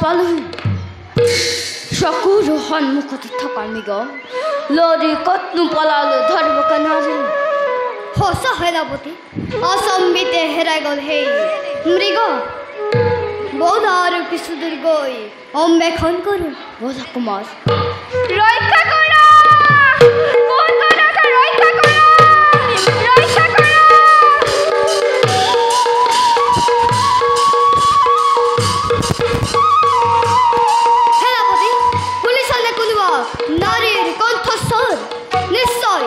পালো চকুৰ সন্মুখত থকা মৃগ লৰি কতনো পলালো ধৰিব নোৱাৰিল সঁচা সেনাপতি অচম্বিতে হেৰাই গ'ল সেই মৃগ ব'লা আৰু কিছু দূৰ গৈ অন্বেষণ কৰোঁ ব'লা কুমাৰ ৰক্ষা কৰা ৰক্ষা কৰা ৰক্ষা কৰা সেনাপতি পুলিচলে কোনোবা নাৰীৰ কণ্ঠস্বৰ নিশ্চয়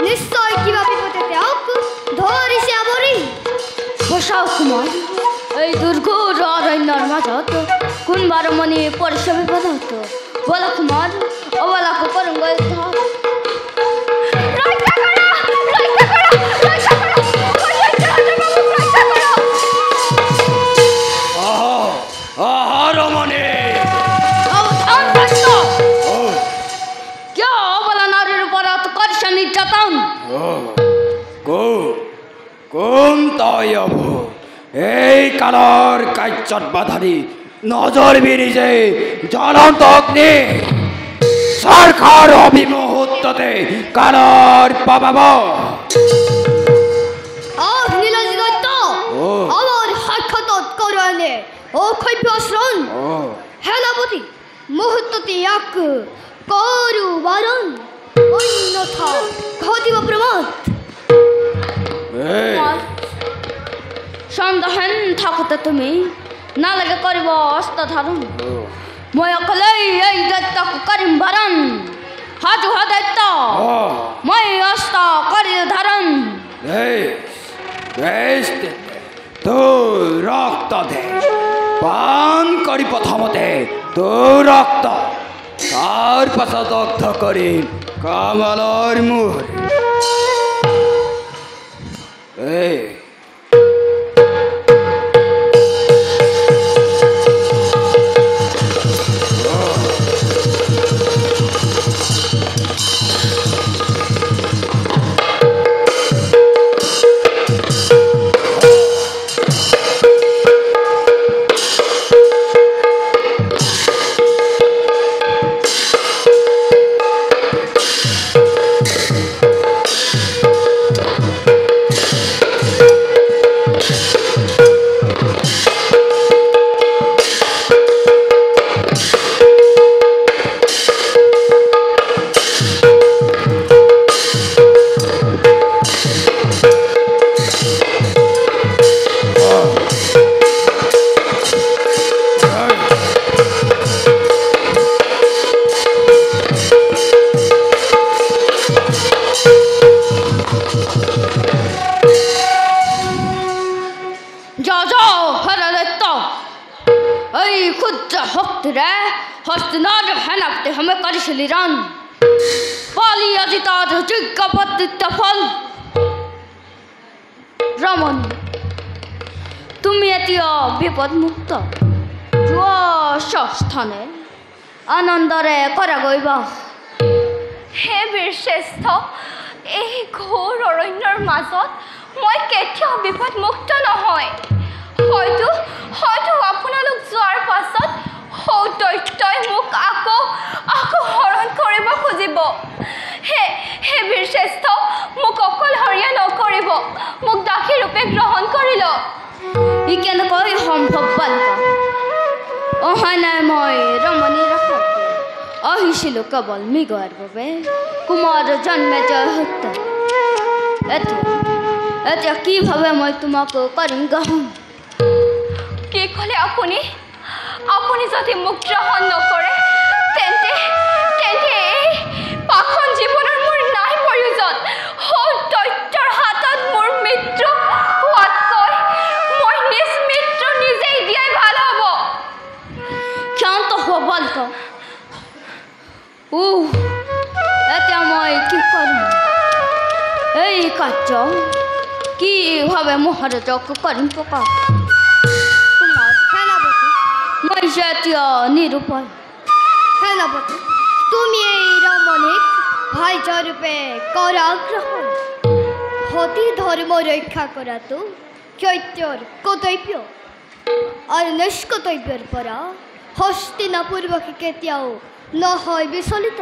নিশ্চয় কিবা বিপদে তেওঁক ধৰিছে আৱৰি বচাও কুমাৰ এই দুৰ্ঘৰ অৰণ্যৰ মাজত কোনোবা ৰমণী পৰিছে বিপদত ব'লা কুমাৰ অবলাকো কৰোঁগৈ উদ্ধাৰ কোন তই এই কালৰ কাৰ্যত বাধাৰি নজৰ বিৰিছে জ্বলন্ত অগ্নি চৰকাৰ অভিমুহূৰ্ততে কালৰ পাবাব আমাৰ সাক্ষাৎ কৰণে অক্ষব্য আশ্ৰণ সেনাপতি মুহূৰ্ততে এক কৰু বাৰণ অন্যথা ঘটিব প্ৰমাদ সন্দেহন থাকোতে তুমি নালাগে কৰিব অস্ত ধাৰণ মই অকলেই এই দৈত্যক কৰিম বাৰণ সাজু হ দৈত্য মই অস্ত কৰি ধাৰণ তোৰ ৰক্ত দে পান কৰি প্ৰথমতে তোৰ ৰক্ত তাৰ পাছত দগ্ধ কৰি কামালৰ মূৰ হস্তিনাৰ সেনাপতি আমি কৰিছিলি ৰাণ পালি আজি তাৰ যোগ্য পতিত্ব ফল ৰমণী তুমি এতিয়া বিপদমুক্ত যোৱা স্থানে আনন্দৰে কৰা গৈবা হে বীৰ শ্ৰেষ্ঠ এই ঘোৰ অৰণ্যৰ মাজত মই কেতিয়াও বিপদমুক্ত নহয় হয়তো হয়তো আপোনালোক যোৱাৰ পাছত দৈত্যই মোক আকৌ হৰণ কৰিব খুজিব হে বীৰ শ্ৰেষ্ঠ মোক অকলশৰীয়া নকৰিব মোক দাসী ৰূপে গ্ৰহণ কৰিল ই কেনেকৈ সম্ভৱ বালিকা অহা নাই মই ৰমণীৰ সৈতে আহিছিলোঁ কেৱল মৃগৰ বাবে কুমাৰ জন্মে জয় হত্যা এতিয়া কিভাৱে মই তোমাক কৰিম গ্ৰহণ কি ক'লে আপুনি যদি মোক গ্ৰহণ নকৰে তেন্তে এই পাখন জীৱনৰ মোৰ নাই প্ৰয়োজন দৈত্যৰ হাতত মোৰ মৃত্যু হোৱাতকৈ মই নিজ মৃত্যু নিজেই দিয়াই ভাল হ'ব ক্ষান্ত হ'ব বালিকা এতিয়া মই কি কৰিম এই কাৰ্য কিভাৱে মহাৰাজক কৰিম প্ৰকাশ মই এতিয়া নিৰূপায় সেনাপতি তুমি এই ৰমণীক ভাইজৰূপে কৰা গ্ৰহণ সতী ধৰ্ম ৰক্ষা কৰাটো ক্ষত্ৰিয়ৰ কৰ্তব্য আৰু নিষ্কৰ্তব্যৰ পৰা হস্তিনাপুৰবাসী কেতিয়াও নহয় বিচলিত।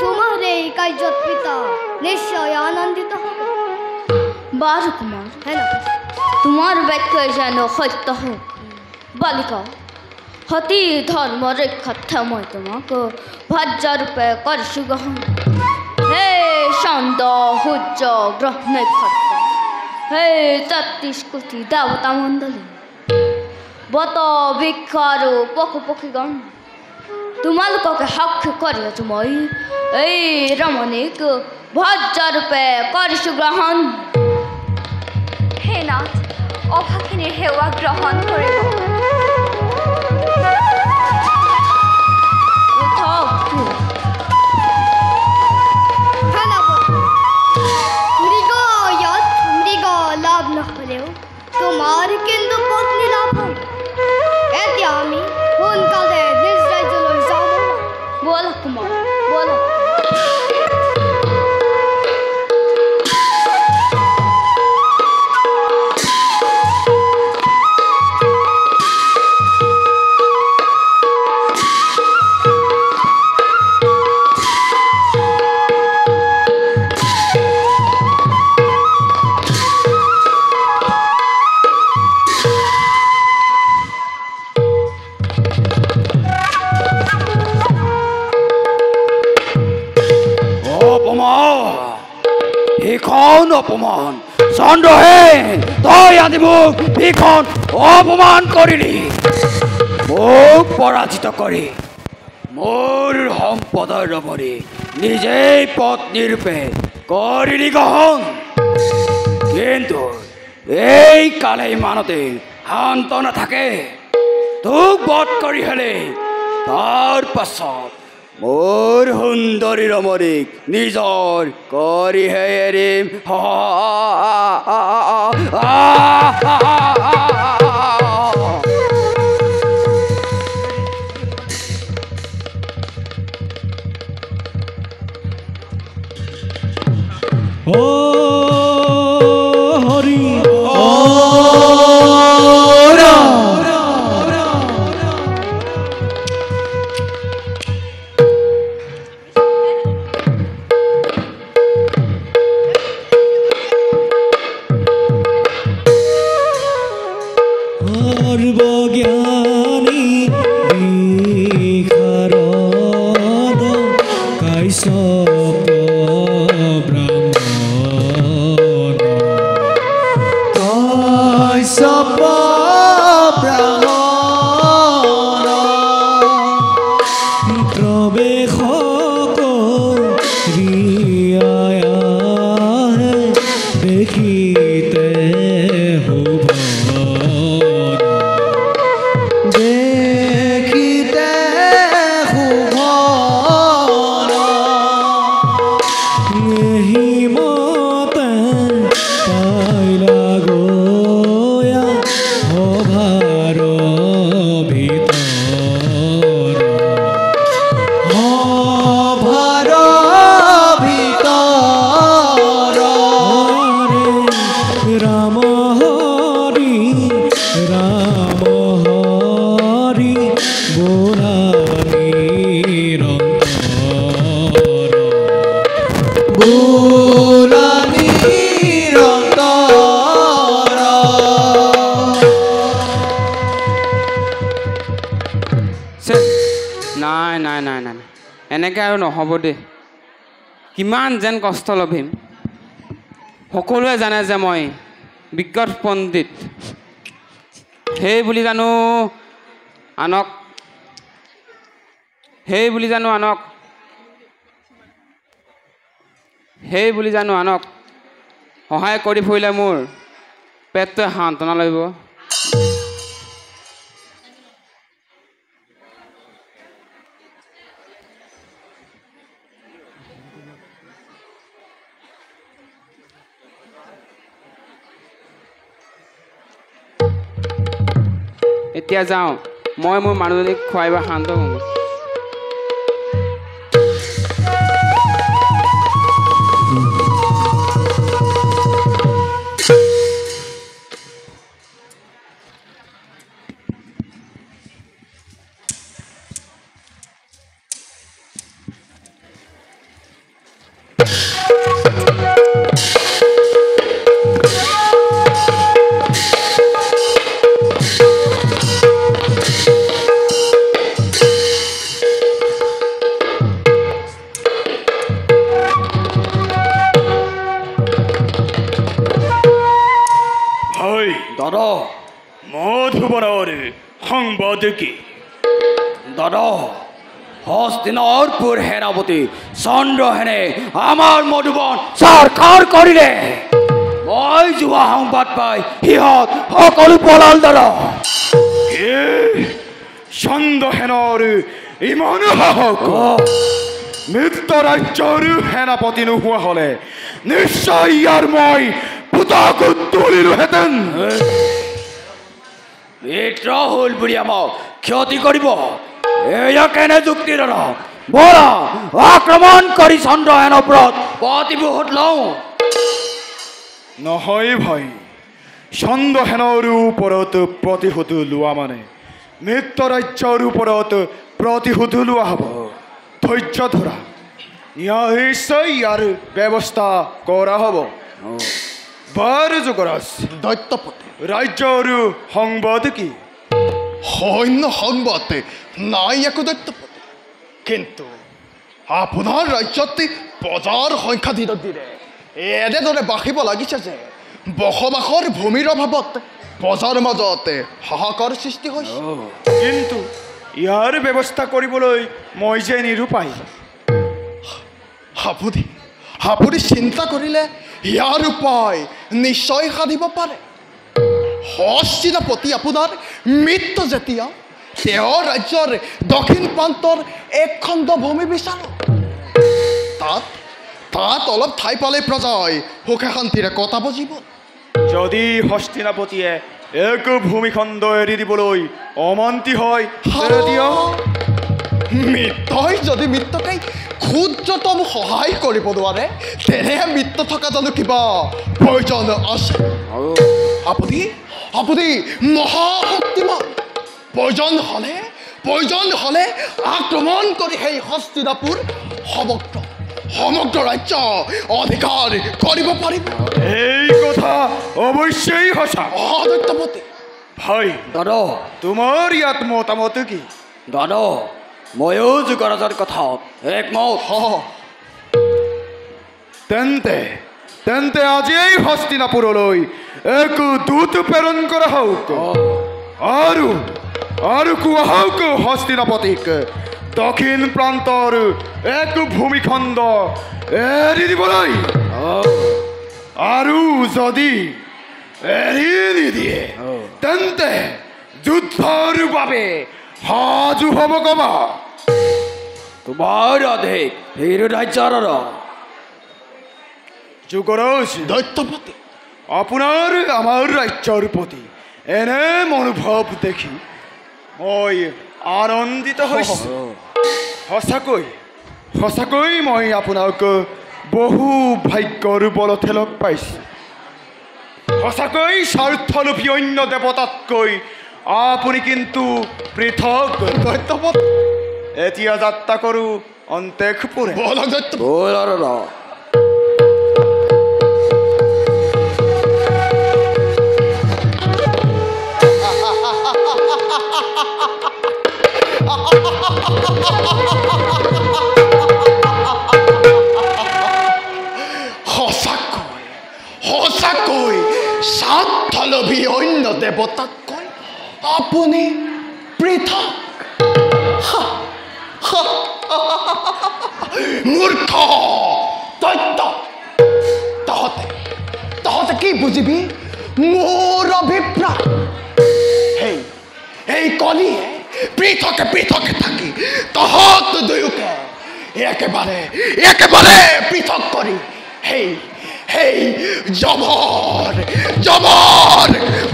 তোমাৰ এই কাৰ্যত পিতা নিশ্চয় আনন্দিত হ'ব। বাৰু কুমাৰ, হেল্ল' তোমাৰ বাক্যই যেন সত্য হওক। বালিকা, সতী ধৰ্ম ৰক্ষাৰ্থে মই তোমাক ভাৰ্যাৰূপে কৰিছোঁ গ্ৰহণ। হে চন্দ্ৰ সূৰ্য গ্ৰহ নক্ষত্ৰ, হে ৩৩ কোটি দেৱতা মণ্ডলী, বত বৃক্ষ আৰু পশু পক্ষীগণ, তোমালোককে সাক্ষী কৰি আছো মই এই ৰমণীক ভাৰ্যাৰূপে কৰিছোঁ গ্ৰহণ। হে নাথ, অভাখিনীৰ সেৱা গ্ৰহণ কৰিব। মৃগ ইয়াত মৃগ লাভ নহ'লেও তোমাৰ কিন্তু পত্নী লাভ হ'ল। এতিয়া আমি সোনকালে নিজ ৰাজ্যলৈ যাওঁ। ব'লা কুমাৰ, ব'লা। ভীষণ অপমান চন্দ্ৰহে, তই আজি মোক ভীষণ অপমান কৰিলি। মোক পৰাজিত কৰি মোৰ সম্পদৰ ৰমণী নিজেই পত্নী ৰূপে কৰিলি গ্ৰহণ। কিন্তু এই কালে ইমানতে শান্ত নাথাকে, তোক বধ কৰি হ'লে তাৰ পাছত মোৰ সুন্দৰী ৰমণীক নিজৰ কৰিহে এৰিম। হৰি সৰ্বজ্ঞানী বিশাৰদ কাশ্যপ ব্ৰাহ্মণ, কাশ্যপ ব্ৰাহ্মণ প্ৰবেশ কৰিয়া দেখিতে দেখিতে শুভন হিমতে পাইলা গয়া সভাৰ ভিতৰ, সভাৰ ভিতৰ ৰাম হৰি ৰাম হৰি বোলানিৰ অন্তৰ, বোলানিৰ অন্তৰ। নাই নাই নাই নাই, এনেকৈ আৰু নহ'ব দেই। কিমান যেন কষ্ট লভিম। সকলোৱে জানে যে মই বিজ্ঞত পণ্ডিত, সেই বুলি জানো আনক সহায় কৰি ফুৰিলে মোৰ পেটটোৱে সান্তনা লাগিব। এতিয়া যাওঁ, মই মোৰ মানুহজনীক খুৱাই বা শান্ত হওঁ। দাদা মধুবনেৰ সংবাদ কি? দাদা হস্তিনাপুৰ সেনাপতি চন্দ্ৰসেনে আমাৰ মধুবন চৰকাৰ কৰিলে। মই যোৱা সংবাদ পাই সিহঁত সকলো পলাল দাদা। চন্দ্ৰসেনৰ ইমান সাহস! মিত্ৰ ৰাজ্যৰ সেনাপতি নোহোৱা হলে নিশ্চয় ইয়াৰ মই পুতাক তুলিলোহেঁতেন। মিত্ৰ হ'ল বুলি আমাক ক্ষতি কৰিব, এয়া কেনে যুক্তি দাদা? বলা আক্ৰমণ কৰি চন্দ্ৰসেনৰ ওপৰত প্ৰতিশোধ লওঁ। নহয় ভাই, চন্দ্ৰসেনৰ ওপৰত প্ৰতিশোধ লোৱা মানে মিত্ৰ ৰাজ্যৰ ওপৰত প্ৰতিশোধ লোৱা হ'ব। ধৈৰ্য ধৰা, নিশ্চয় ইয়াৰ ব্যৱস্থা কৰা হ'ব। বাৰু যুৱৰাজ, দৈত্যপতি ৰাজ্যৰ সংবাদ কি? সৈন্য সংবাদ নাই একো দৈত্যপতি, কিন্তু আপোনাৰ ৰাজ্যত প্ৰজাৰ সংখ্যা দিনক দিনে এনেদৰে বাঢ়িব লাগিছে যে বসবাসৰ ভূমিৰ অভাৱত প্ৰজাৰ মাজত হাহাকাৰ সৃষ্টি হৈছে। কিন্তু ইয়াৰ ব্যৱস্থা কৰিবলৈ মই যে নিৰুপায়। আপুনি চিন্তা কৰিলে ইয়াৰ উপায় নিশ্চয় সাধিব পাৰে। হস্তিনাপতি আপোনাৰ মৃত্যু যেতিয়া তেওঁৰ ৰাজ্যৰ দক্ষিণ প্ৰান্তৰ এক খণ্ড ভূমি বিচাৰক। তাত অলপ ঠাই পালে প্ৰজাই সুখে শান্তিৰে কটাব জীৱন। যদি হস্তিনাপতিয়ে এক ভূমিখণ্ড এৰি দিবলৈ অমান্তি হয়, মিত্ৰই যদি মিত্ৰকে ক্ষুদ্ৰতম সহায় কৰিব নোৱাৰে, তেনে মিত্ৰ থকা জানো কিবা প্ৰয়োজন আছে? আপুনি মহাশক্তিমান। প্ৰয়োজন হলে আক্ৰমণ কৰি সেই হস্তিনাপুৰ সমগ্ৰ ৰাজ্য অধিকাৰ কৰিব পাৰিব। এই কথা অৱশ্যেই সঁচা। দৈত্যপতি ভাই দাদা তোমাৰ ইয়াত মতামত কি? দাদা ময়ো যুৱৰাজৰ কথাত একমত। তেন্তে আজিয়েই হস্তিনাপুৰলৈ এক দূত প্ৰেৰণ কৰা হওক আৰু কোৱা হওক হস্তিনাপতিক দক্ষিণ প্ৰান্তৰ এক ভূমিখণ্ড এৰি দিবলৈ। আৰু যদি এৰি নিদিয়ে তেন্তে যুদ্ধৰ বাবে সাজু হ'ব কবা। তোমাৰ অধিক হিৰো ৰাজ্যৰ যুৱৰাজ, দৈত্যপতি আপোনাৰ আমাৰ ৰাজ্যৰ প্ৰতি এনে মনোভাৱ দেখি মই আনন্দিত হৈছোঁ। সঁচাকৈ মই আপোনাক বহু ভাগ্যৰ বলতহে লগ পাইছোঁ। সঁচাকৈ স্বাৰ্থলোভী অন্য দেৱতাতকৈ আপুনি কিন্তু পৃথক। দৈত্যপতি এতিয়া যাত্ৰা কৰোঁ অন্তেশপুৰে। সঁচাকৈ স্বাৰ্থলোভী অন্য দেৱতাতকৈ আপুনি পৃথক। মূৰ্খ দৈত্য, তহঁতে কি বুজিবি মোৰ অভিপ্ৰায়? এই কলিয়ে পৃথকে থাকি তহঁত দুয়োকে একেবাৰে পৃথক কৰি সেই জমৰ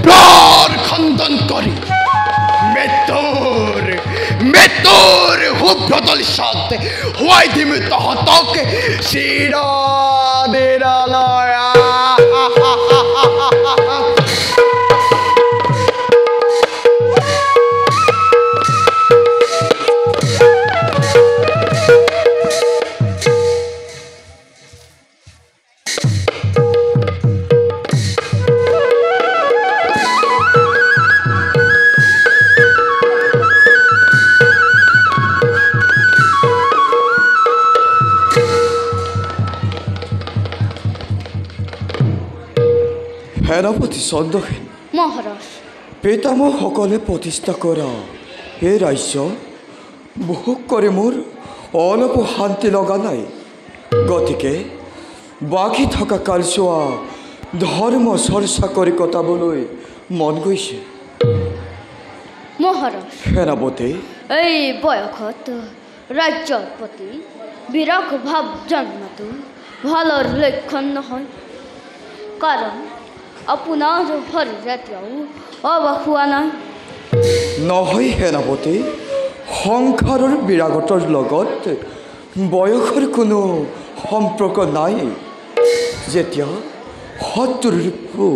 প্ৰাণ খণ্ডন কৰি মৃত্যুৰ শুভ্ৰতল সাত হোৱাই দিম তহঁতক চিৰদিনলৈ। সেনাপতি চন্দ্ৰসেন মহাৰাজ পিতামহসকলে প্ৰতিষ্ঠা কৰা এই ৰাজ্য ভোগ কৰি মোৰ অলপো শান্তি লগা নাই। গতিকে বাকী থকা কালচোৱা ধৰ্ম চৰ্চা কৰি কটাবলৈ মন গৈছে। মহাৰাজ সেনাপতি এই বয়সত ৰাজ্যৰ প্ৰতি বিৰগ ভাৱ জন্মাটো ভালৰ লক্ষণ নহয়। কাৰণ আপোনাৰ শৰীৰ এতিয়াও অৱস হোৱা নাই। নহয় সেনাপতি, সংসাৰৰ বিৰাগতৰ লগত বয়সৰ কোনো সম্পৰ্ক নাই। যেতিয়া শত্ৰুৰূপো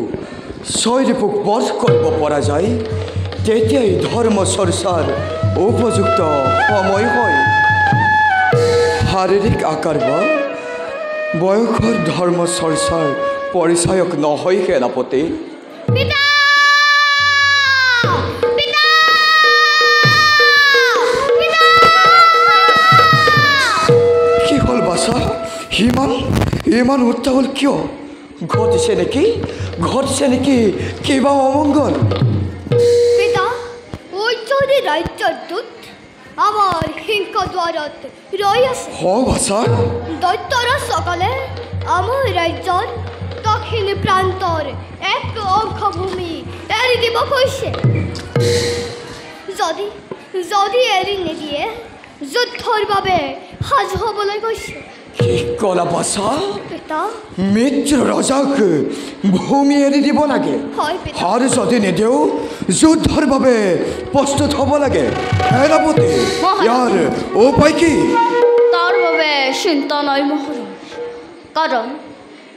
ছয়ৰূপক বধ কৰিব পৰা যায় তেতিয়াই ধৰ্ম চৰ্চাৰ উপযুক্ত সময় হয়। শাৰীৰিক আকাৰ বা বয়সৰ ধৰ্ম চৰ্চাৰ পৰিচায়ক নহয় সেনাপতি। পিতা পিতা পিতা কি হ'ল বাছা? ইমান উত্তাৱল কিয়? ঘটিছে নেকি কিবা অমংগল? পিতা ঐশ্বৰী ৰাজ্যৰ দূত আমাৰ সিংহদ্বাৰত ৰৈ আছে। বাছা দৈত্যৰা সকলে আমাৰ ৰাজ্যৰ দক্ষিণ প্ৰান্তৰ এক অংশ ভূমি এৰি দিব কৈছে। যদি এৰি নিদিয়ে যুদ্ধৰ বাবে সাজু হ'বলৈ কৈছে। কি ক'লা বাছা? পিতা মিত্ৰ ৰজাক ভূমি এৰি দিব লাগে হয় পিতা। আৰু যদি নিদিওঁ যুদ্ধৰ বাবে প্ৰস্তুত হ'ব লাগে। সেনাপতি ইয়াৰ উপায় কি? তাৰ বাবে চিন্তা নাই মহাৰাজ, কাৰণ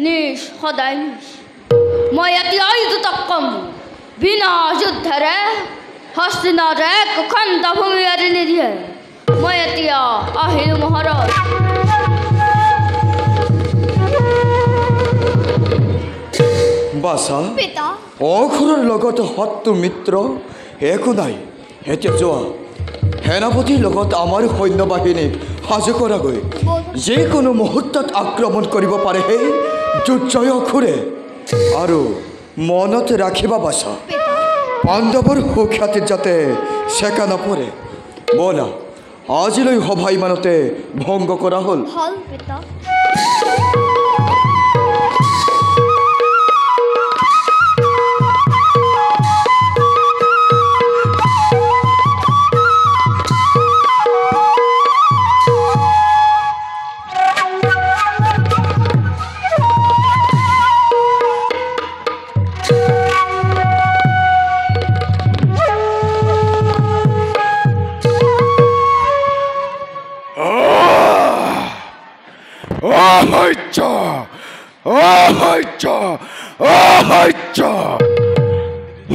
নিজ সদায় নিজ। মই এতিয়াই দুটাক কম, বিনা যুদ্ধেৰে হস্তিনাৰ এক খণ্ড ভূমি এৰি নিদিয়ে। মই এতিয়া আহিলোঁ মহাৰাজ। বাছা পিতা অঘৰৰ লগত শত্ৰু মিত্ৰ একো নাই। এতিয়া যোৱা সেনাপতিৰ লগত আমাৰ সৈন্য বাহিনীক সাজু কৰাগৈ। যিকোনো মুহূৰ্তত আক্ৰমণ কৰিব পাৰে সেই দুৰ্জয় অঘৰে। আৰু মনত ৰাখিবা বাছা, পাণ্ডৱৰ সুখ্যাতিত যাতে চেকা নপৰে। ব'লা আজিলৈ সভা ইমানতে ভংগ কৰা হ'ল। ভাল পিতা।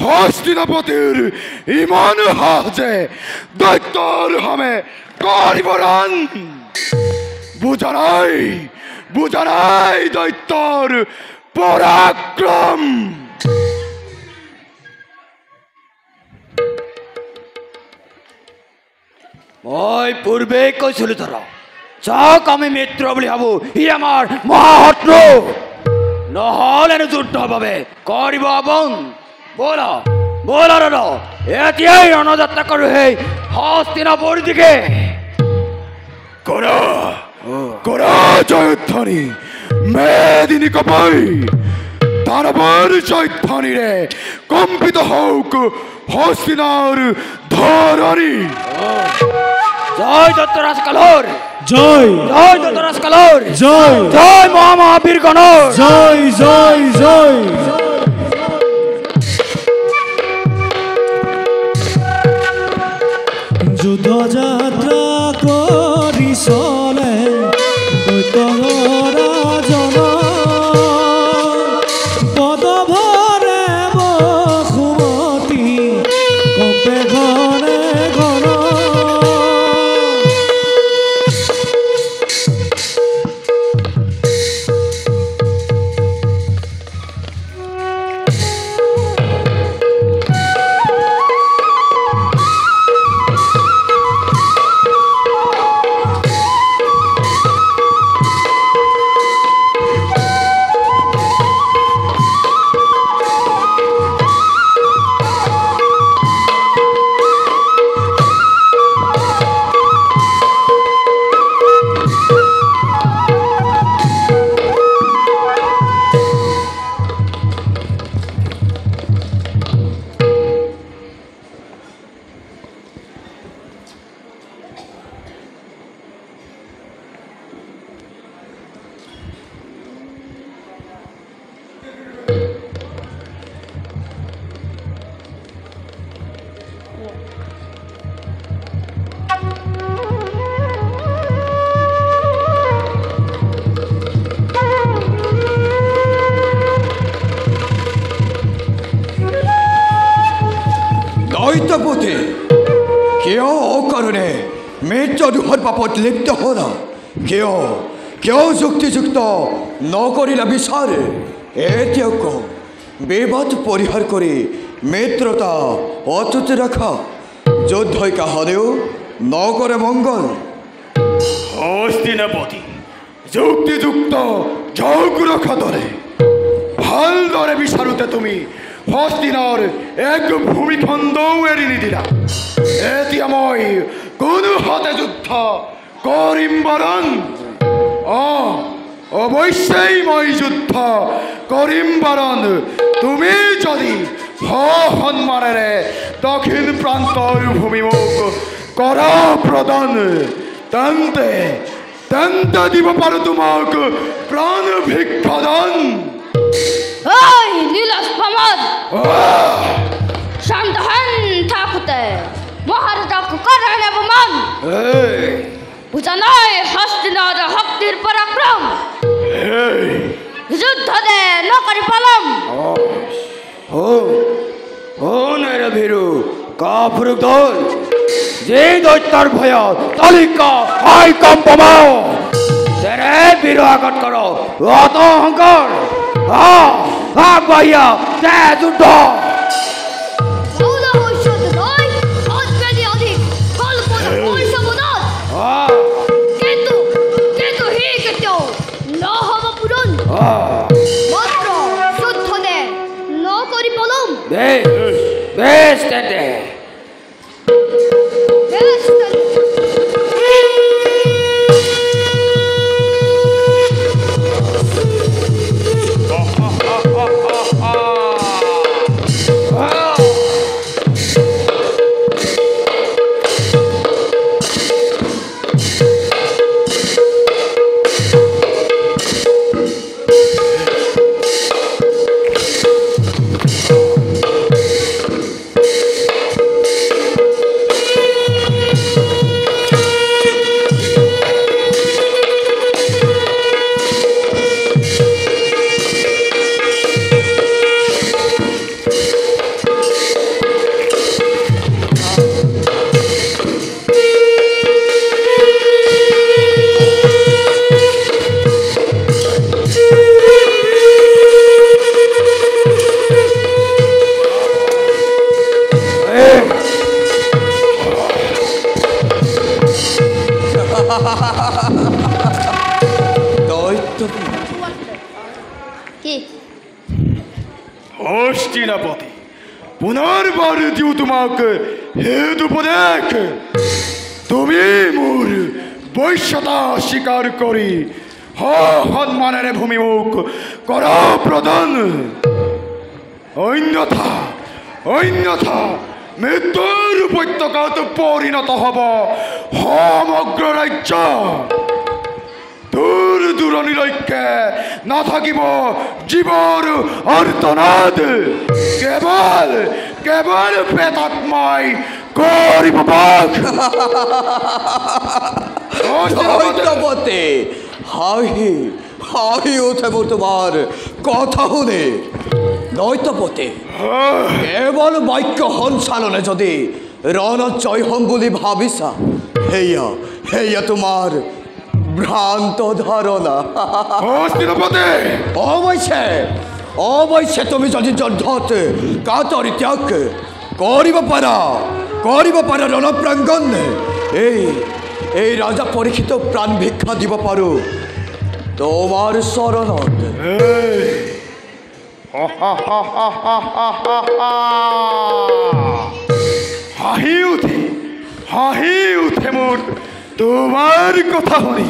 হস্তিনাপতিৰ ইমান সাহসে দৈত্যৰ হামে কৰিব ৰাণ। বুজা নাই দৈত্যৰ পৰাক্ৰম। মই পূৰ্বেই কৈছিলো ধৰা, যাক আমি মিত্ৰ বুলি ভাবো ই আমাৰ মহাশত্ৰু। নহ'লেনো যুদ্ধৰ বাবে কৰিব বন। ব'লা দাদা, এতিয়াই ৰণযাত্ৰা কৰো সেই হস্তিনাপুৰ দিকে। কৰা জয়ধ্বনি মেদিনী কপাই, দানৱৰ জয়ধ্বনিৰে কম্পিত হওক হস্তিনাৰ ধৰণী। জয় দত্তৰাজ কালৰ জয় দত্তৰাজ কালৰ জয় জয় মহামহাবীৰ গণৰ জয় জয় জয়। যুদ্ধ যাত্ৰা কৰি চলে দৈত্যৰা জন, পদভৰে বসুমতী কম্পে ঘনে ঘন। মৃত্যুদোষৰ পাপত লিপ্ত হ'লা কিয় যুক্তিযুক্ত নকৰিলা বিচাৰ এতিয়া কওঁ বিবাদ পৰিহাৰ কৰি মিত্ৰতা অটুট ৰখা যুদ্ধই কাহানেও নকৰে মংগল হস্তিনাপতি যুক্তিযুক্ত যোগ ৰখা দৰে ভালদৰে বিচাৰোঁতে তুমি হস্তিনাৰ এক ভূমিখণ্ডও এৰি নিদিলা এতিয়া মই কোনো হাতে যুদ্ধ কৰিম বৰণ অৱশ্যেই মই যুদ্ধ কৰিম বৰণ তুমি যদি সন্মানেৰে দক্ষিণ প্ৰান্তৰ ভূমিমুখ কৰা প্ৰদান তেন্তে দিব পাৰোঁ তোমাক প্ৰাণ ভিক্ষাদান ওই নীলাস প্রমোদ শান্তহান থাকুতে মহারাজা করে নেব মন বুঝা নাই হস্তিনার শক্তির পরাক্রম যুদ্ধ দে নকরি পালম ও নাইরা ভীরু কাপুর দল যে দৈত্যার ভয় তালিকা হাই কম কমাও তেরে বীর আগত করো অত অহংকার ভাইয়া দে যুদ্ধ বেশ দে হস্তিনাপতি পুনর্বার দিও তোমাকে হেতু উপদেশ তুমি মোর বৈশ্যতা স্বীকার করি সন্মানেৰে ভূমিমুখ কৰা প্ৰদান অন্যথা মৃত্যুৰ উপত্যকাত পৰিণত হ'ব সমগ্ৰ ৰাজ্য দূৰ দূৰণিলৈকে নাথাকিব জীৱৰ অৰ্তনাদ কেৱল প্ৰেতাত্মাই কৰিব বাস দৈত্যপতি হাঁহি উঠে মোৰ তোমাৰ কথা শুনি দৈত্যপতি কেৱল বাক্য সঞ্চালনে যদি ৰণত জয় হ'ম বুলি ভাবিছা সেয়া তোমাৰ ভ্ৰান্ত ধাৰণা অৱশ্যে তুমি যদি যুদ্ধত কাতৰি ত্যাগ কৰিব পাৰা ৰণপ্ৰাংগণ এই ৰাজা পৰীক্ষিত প্ৰাণ ভিক্ষা দিব পাৰোঁ তোমাৰ চৰণত হাঁহি উঠে মোৰ তোমাৰ কথা শুনি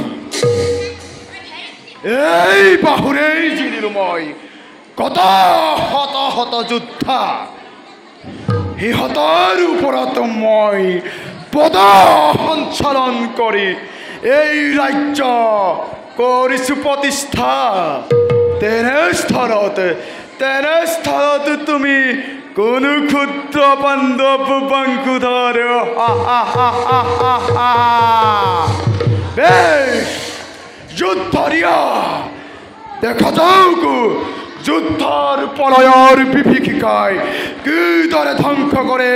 এই বাহুৰেই জিনিলো মই কত শত যোদ্ধা সিহঁতৰ ওপৰত মই পদ সঞ্চালন কৰি এই ৰাজ্য কৰিছো প্ৰতিষ্ঠা তেনে স্থলত তুমি কোনো ক্ষুদ্ৰ পাণ্ডৱ বংশধৰ বেশ যুদ্ধ দিয়া দেখা যাওক যুদ্ধৰ পলয়ৰ বিভীষিকায় কিদৰে ধ্বংস কৰে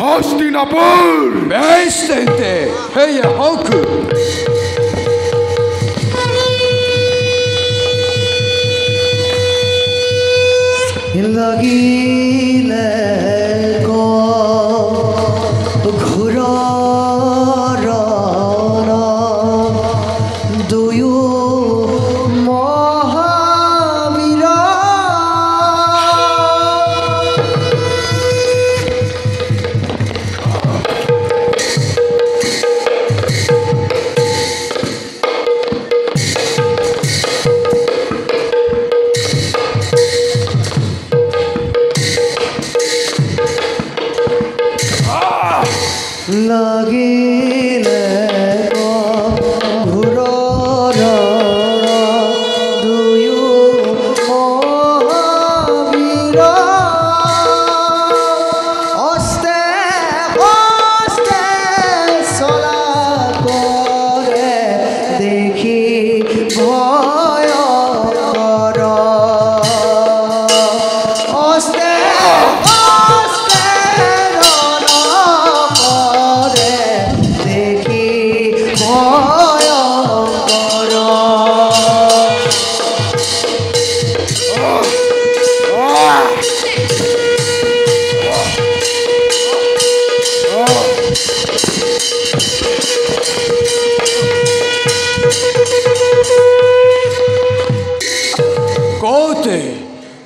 হস্তিনাপুৰ। বেশ তেন্তে সেয়ে হওক। লাগিলে ঘূৰ দুয়ো মহাবীৰ লাগিলে ঘূৰ দুয়ো মহাবীৰ অস্তে অস্তে চলা কৰে দেখি ভয় অস্তে অস্তে কৰে দেখি ভয়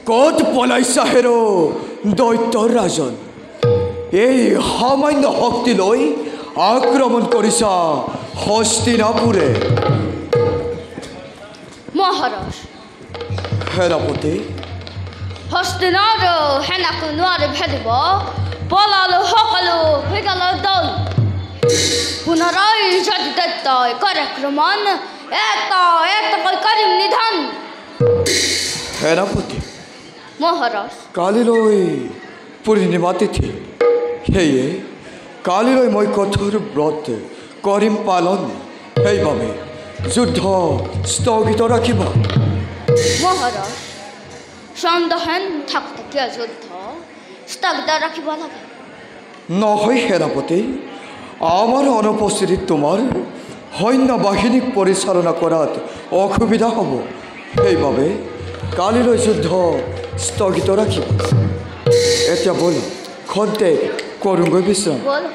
কত পলাইছা হেৰো দৈত্যৰ ৰাজন। এই সামান্য শক্তি লৈ আক্ৰমণ কৰিছা হস্তিনাপুৰে। মহাৰাজ সেনাপতি হস্তিনাৰ সেনাকো নোৱাৰে ভেদিব। পলালো সকলো বিগল দল। পুনৰাই যদি দৈত্যই কৰে আক্ৰমণ এটাকৈ কৰিম নিধন। সেনাপতি মহাৰাজ কালিলৈ পূৰ্ণিমা তিথি, সেয়ে কালিলৈ মই কঠোৰ ব্ৰত কৰিম পালন। সেইবাবে যুদ্ধ স্থগিত ৰাখিব। মহাৰাজ সন্দেহন থাকতে কিয় যুদ্ধ স্থগিত ৰাখিব লাগে? নহয় সেনাপতি, আমাৰ অনুপস্থিতিত তোমাৰ সৈন্য বাহিনীক পৰিচালনা কৰাত অসুবিধা হ'ব। সেইবাবে কালিলৈ যুদ্ধ স্থগিত ৰাখিব। এতিয়া বল খন্তেক কৰোঁগৈ বিশ্ৰাম। বল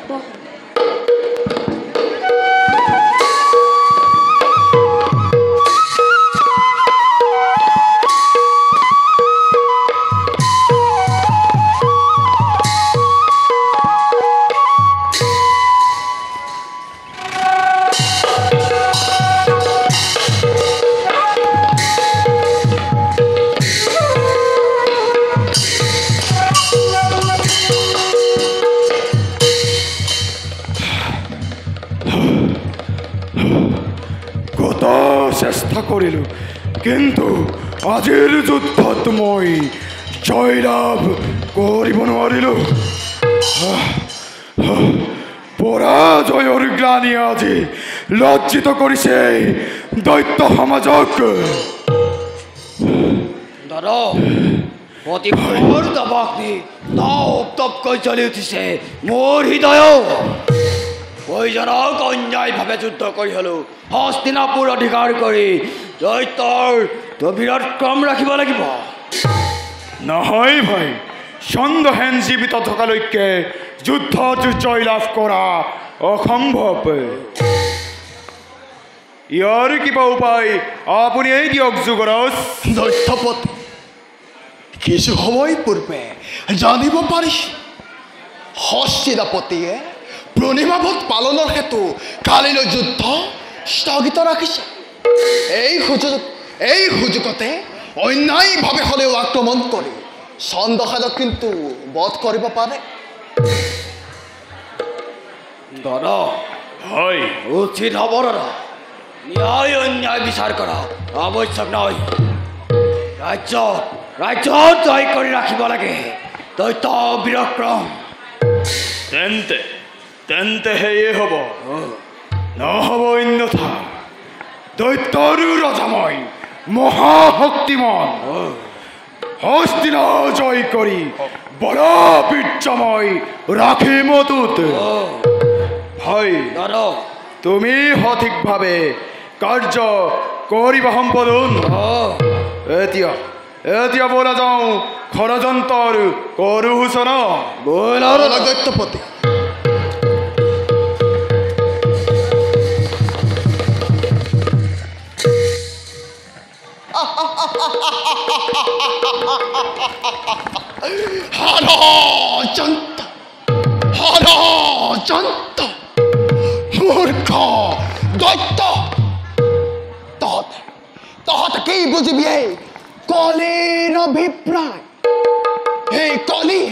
চেষ্টা কৰিলোঁ, কিন্তু আজিৰ যুদ্ধত মই জয়লাভ কৰিব নোৱাৰিলোঁ। পৰাজয়ৰ গ্লানি আজি লজ্জিত কৰিছে দৈত্য সমাজক। দাদা প্ৰতিভৰ দবাগ্নি তপকৈ জ্বলি উঠিছে মোৰ হৃদয়। প্ৰয়োজনক অন্যায়ভাৱে যুদ্ধ কৰি হ'লেও হস্তিনাপুৰ অধিকাৰ কৰি দৈত্যৰ বীৰত্ৰম ৰাখিব লাগিব। নহয় ভাই, চন্দ্ৰহেন জীৱিত থকালৈকে যুদ্ধত জয়লাভ কৰা অসম্ভৱ। ইয়াৰ কিবা উপায় আপুনিয়েই দিয়ক যুৱৰাজ। দৈত্যপতি, কিছু সময় পূৰ্বে জানিব পাৰিছো হস্তিনাপতিয়ে পূৰ্ণিমাভোজ পালনৰ হেতু কালিলৈ যুদ্ধ স্থগিত ৰাখিছে। এই সুযোগতে অন্যায়ভাৱে হ'লেও আক্ৰমণ কৰি চন্দ্ৰহেনক কিন্তু বধ কৰিব পাৰে। দাদা হয়, উচিত হ'ব দাদা। ন্যায় অন্যায় বিচাৰ কৰা আৱশ্যক নহয়। ৰাজ্যত জয় কৰি ৰাখিব লাগে দৈত্য বীৰক্ৰম। তেন্তে সেয়ে হ'ব, নহ'ব অন্যথা। দৈত্যৰো ৰজা মই, মহাশক্তিমান। হস্তিনা জয় কৰি বড় বীৰ্যময় ৰাখি মতুত ভাই তুমি সঠিকভাৱে কাৰ্য কৰিবা সম্পাদন এতিয়া এতিয়া বলা যাওঁ ষড়যন্ত্ৰৰ কৰো সূচনা বলা দৈত্যপতি মূৰ্খ দৈত্য তহঁতে কি বুজিবি কলিৰ অভিপ্ৰায় এই কলি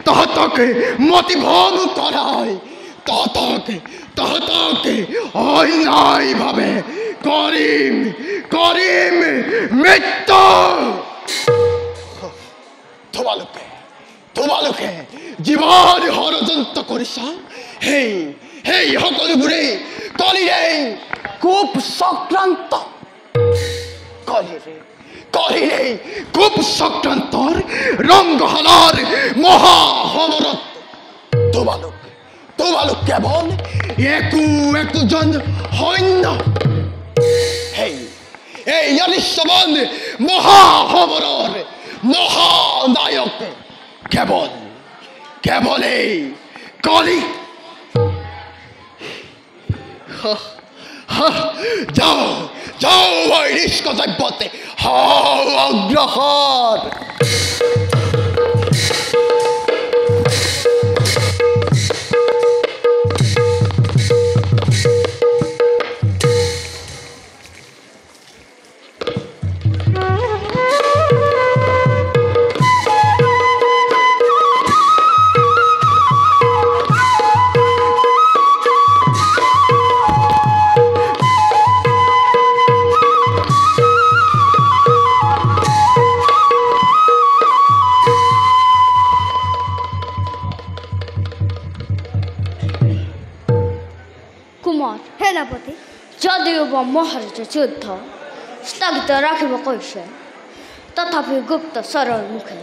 তহঁতকে মতিভ্ৰম কৰাই তহঁতকে অন্যায়ভাৱে কৰিম মৃত্যু তোমালোকে যিমান ষড়যন্ত্ৰ কৰিছা সেই সকলোবোৰে কলিৰে খুব চক্ৰান্ত ৰংগশালাৰ মহাসমৰত তোমালোক কেৱল একোজন সৈন্য এই অনিশ্বন মহাসমৰৰ মহানায়ক কেৱল এই কলি যাও বৈৰিষ্ক দ্ৰব্যতে অগ্ৰসৰ সেনাপতি যদিও বা মহাৰাজে যুদ্ধ স্থগিত ৰাখিব কৈছে তথাপি গুপ্তচৰৰ মুখে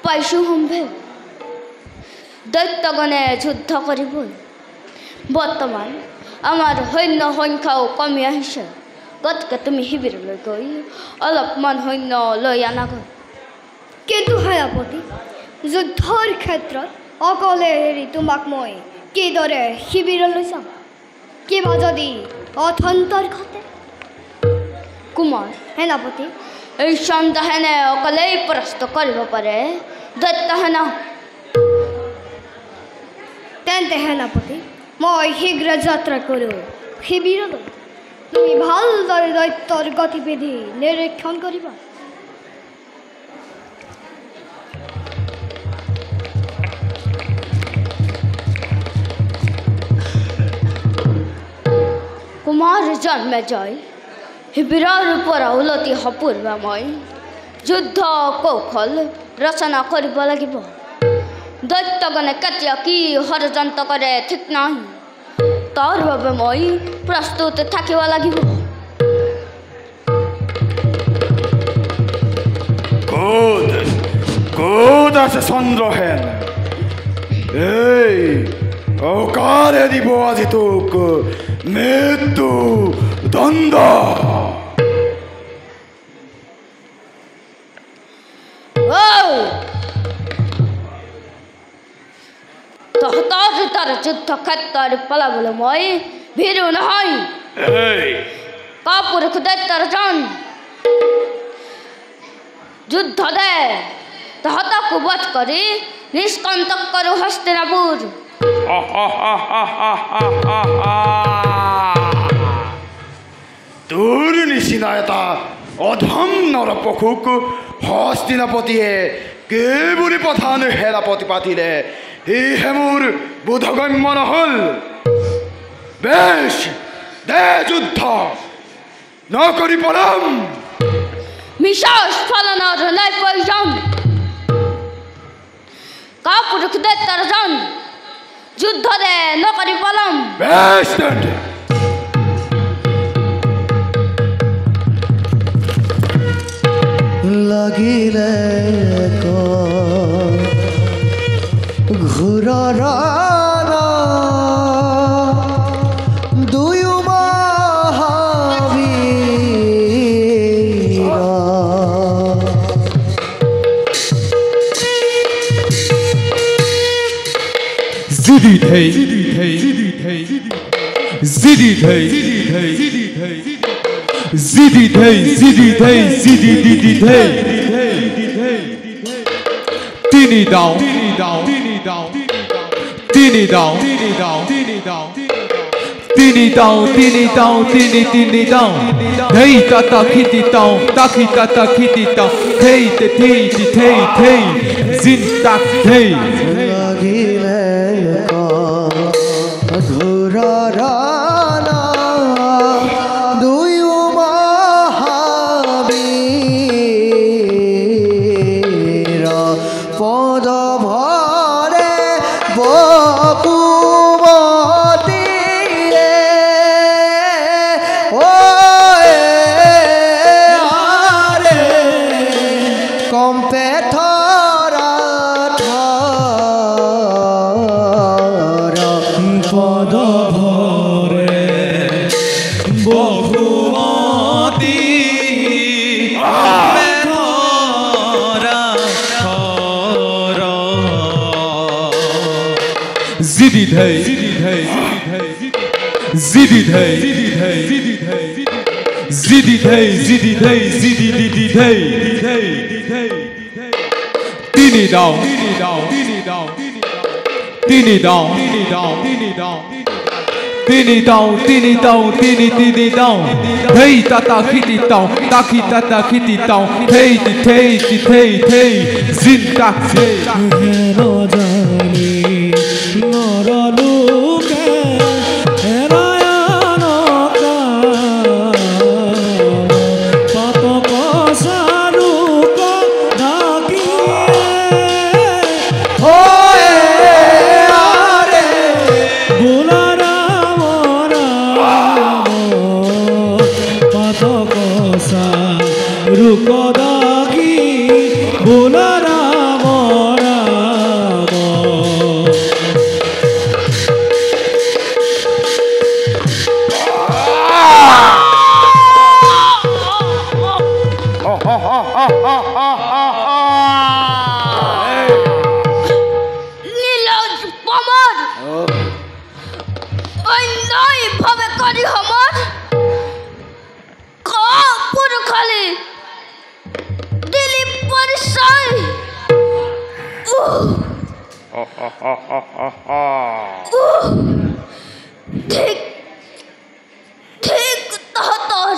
পাইছোঁ সম্ভেদ দৈত্যগণে যুদ্ধ কৰিবই বৰ্তমান আমাৰ সৈন্য সংখ্যাও কমি আহিছে গতিকে তুমি শিবিৰলৈ গৈ অলপমান সৈন্য লৈ আনাগৈ কিন্তু সেনাপতি যুদ্ধৰ ক্ষেত্ৰত অকলে এৰি তোমাক মই কিদৰে শিবিৰলৈ যাম কিবা যদি অথন্তৰ ঘটে কুমাৰ সেনাপতি এই সন্তাহেনে অকলেই পৰাস্ত কৰিব পাৰে দৈত্য সেনা তেন্তে সেনাপতি মই শীঘ্ৰ যাত্ৰা কৰোঁ শিবিৰলৈ তুমি ভালদৰে দৈত্যৰ গতিবিধি নিৰীক্ষণ কৰিবা কুমাৰ জন্মে জয় শিবিৰৰ পৰা উলটি সপূৰ্বা মই যুদ্ধ কৌশল ৰচনা কৰিব লাগিব দৈত্যগণে কেতিয়া কি ষড়যন্ত্ৰ কৰে ঠিক নাই তাৰ বাবে মই প্ৰস্তুত থাকিব লাগিব ক'ত আছে চন্দ্ৰসেন এই অকাৰে দিব আজি তোক মৃত্যু দণ্ড তহঁতৰ তাৰ যুদ্ধ ক্ষেত্ৰৰ পলাবলৈ মই ভীৰু নহয় কাপুৰুষ দৈত্যৰ জন যুদ্ধ দে তহঁতকো বধ কৰি নিষ্কণ্টক কৰোঁ হস্তিনাপুৰ তোৰ নিচিনা এটা অধম নৰপশুক হস্তিনাপতিয়ে কি বুলি প্ৰধান সেনাপতি পাতিলে ইহে মোৰ বোধগম্য নহ'ল বেশ দে যুদ্ধ নকৰি পলাম মিছা স্ফলনৰ নাই প্ৰয়োজন কাপুৰুষ দৈত্যৰ জন যুদ্ধ দে নকৰি পলাম বেশ লাগিলে ঘূৰৰ দুয়ো মহাবীৰ জিদি ধেই জিদি ধেই জিদি ধেই জিদি ধেই জিদি ধেই জিদি ধেই জিদি দিদি ধেই তিনি দাও তিনি দাও তিনি দাও তিনি দাও তিনি দাও তিনি দাও তিনি দাও তিনি দাও তিনি তিনি দাও ধেই তাতা খিতি দাও তাকি তাতা খিতি দাও ধেই তে ধেই ধেই ধেই জিন তাক ধেই লাগিলে ঘূৰৰ দুয়ো মহাবীৰ পদ ভৰে বপুমতীয়ে কম্পে থৰা পদ ভরে বহুমতি জিদি ধেই জিদি ধেই জিদি ধেই জিদি ধেই জিদি ধেই জিদি ধেই জিদি দিদি ধেই তিনি দাও তিনি দাও তিনি দাও তিনি দাও তিনি দাও তিনি দাও তিনি দাও তিনি দাও তিনি তিনি দাও ধেই তাতা খিতি দাও তাকি তাতা খিতি দাও ধেই ধেই ধেই ধেই জিন তাক ধেই জানি নরলোকে হেরায়ান পাতক সারুক ডাকিয়ে বুলারাম পাতক সারুক ডাকি বুলারাম নীলজ পমর অন্যায় ভাবে করি হমর কাপুর খালি দিলীপ পরিচয় ঠিক ঠিক তাহাতর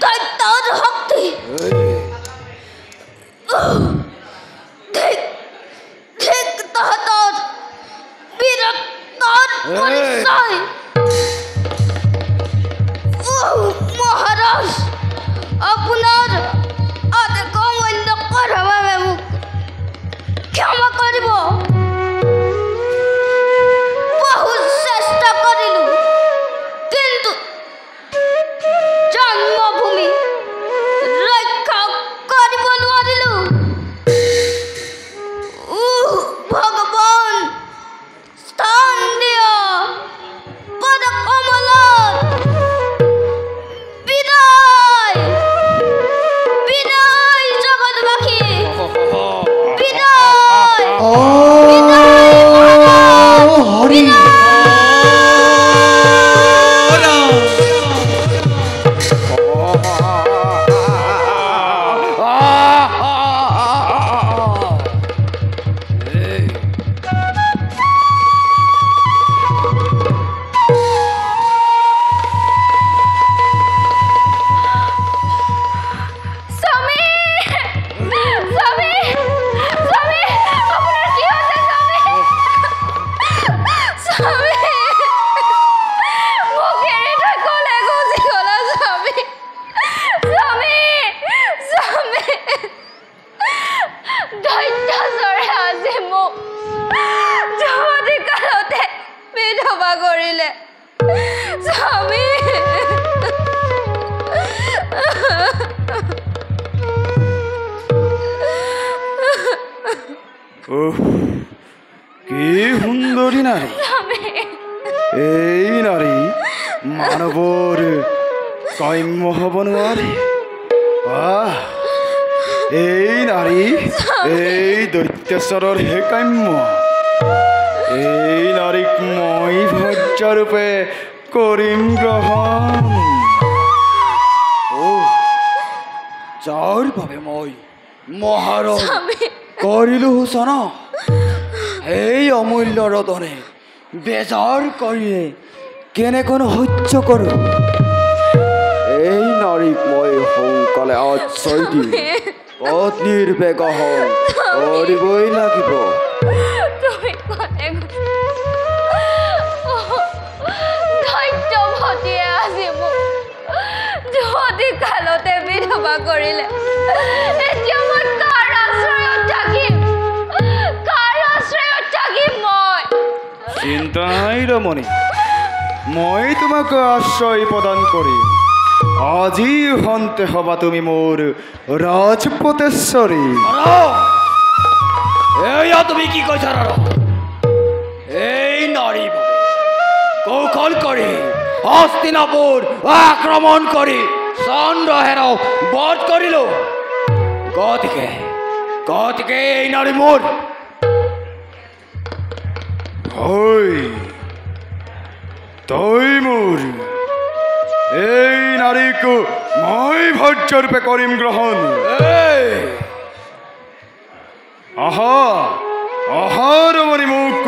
দৈত্যর শক্তি ঠিক ঠিক তাহাতর বীরত্বর পরিচয় মহারাজ আপনার আদেশ অমান্য করা বাবে মোক ক্ষমা কৰিব বহু চেষ্টা কৰিলো কিন্তু জন্মভূমি ৰক্ষা কৰিব নোৱাৰিলো ভগৱান স্থান দিয়া পদ কমলত বিদায় বিদায় জগতবাসী বিদায় বিদায় হৰি কৰিলে স্বামী কি সুন্দৰী নাৰী এই নাৰী মানৱৰ কাম্য হ'ব নোৱাৰে এই নাৰী এই দৈত্যশ্বৰৰ হে কাম্য এই নাৰীক মই ভজ্ৰৰূপে কৰিম গ্ৰহণ যাৰ বাবে মই মহাৰণ কৰিলো সূচনা এই অমূল্য ৰতনে বেজাৰ কৰিয়ে কেনেকৈ সহ্য কৰোঁ এই নাৰীক মই সোনকালে আশ্ৰয় দিম পত্নীৰ বেগহন কৰিবই লাগিব আজি মোক যদি কালতে বিধৱা কৰিলে এতিয়া মই কাৰ আশ্ৰয়ত থাকিম মই চিন্তা নাই ৰমণী মই তোমাক আশ্ৰয় প্ৰদান কৰিম আজি সন্তে হবা তুমি মোৰ ৰাজপতেশ্বৰী এয়া তুমি কি কৈছা এই নাৰী কৌশল কৰি হস্তিনাপুৰ আক্ৰমণ কৰি চন্দ্ৰহেৰক বধ কৰিলো গতিকে এই নাৰী মোৰ তই মোৰ এই নাৰীক মই ভজ্ৰৰূপে কৰিম গ্ৰহণ আহা ৰমণী মোক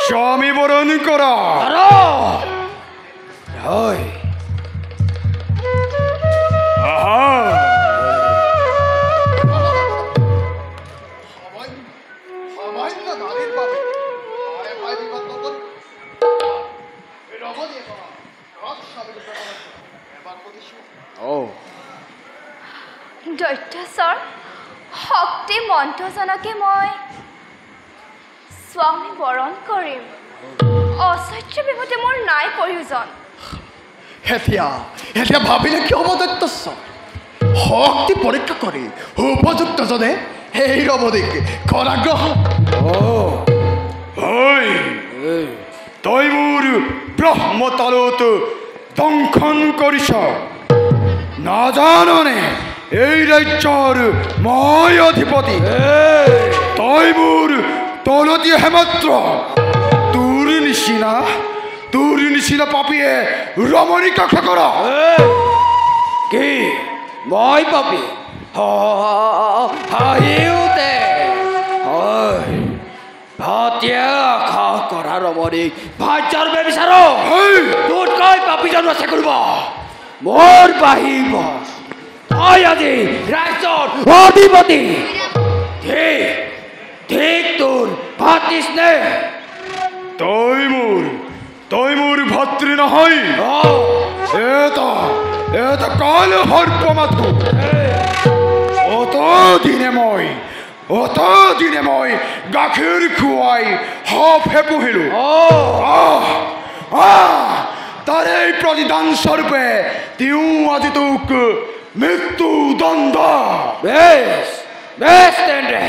স্বামী বৰণ কৰা দৈত্যশ্বৰ শক্তি মন্ত্ৰজনকে মই স্বামী বৰণ কৰিম অসহ্য বিপদে মোৰ নাই প্ৰয়োজন এতিয়া ভাবিলে কি হ'ব দৈত্যশ্বৰ শক্তি পৰীক্ষা কৰি উপযুক্তজনে সেই ৰমণীক কৰাগ্ৰহ তই মোৰ ব্ৰহ্মতালত দংশন কৰিছ নাজাননে এই ৰাজ্যৰ মই অধিপতি তই মোৰ তলতীয়াহে মাত্ৰ তোৰ নিচিনা পাপীয়ে ৰমণীক ৰক্ষা কৰ কি মই পাপী হাঁহিওতে ভাতিয়া খা কৰা ৰমণীক ভাজ্যৰূপে বিচাৰো তোতকৈ পাপীজন আছে কৰিব মোৰ বাহিব তই আজি ৰাজ্যৰ অধিপতি ঠিক তোৰ ভাতৃ স্নেহ তই মোৰ ভাতৃ নহয় এটা কাল সৰ্প মাথো অতদিনে মই গাখীৰ খুৱাই সাপহে পুহিলো তাৰে প্ৰতিদান স্বৰূপে তেওঁ আজি তোক মৃত্যু দণ্ড বেছ তেন্তে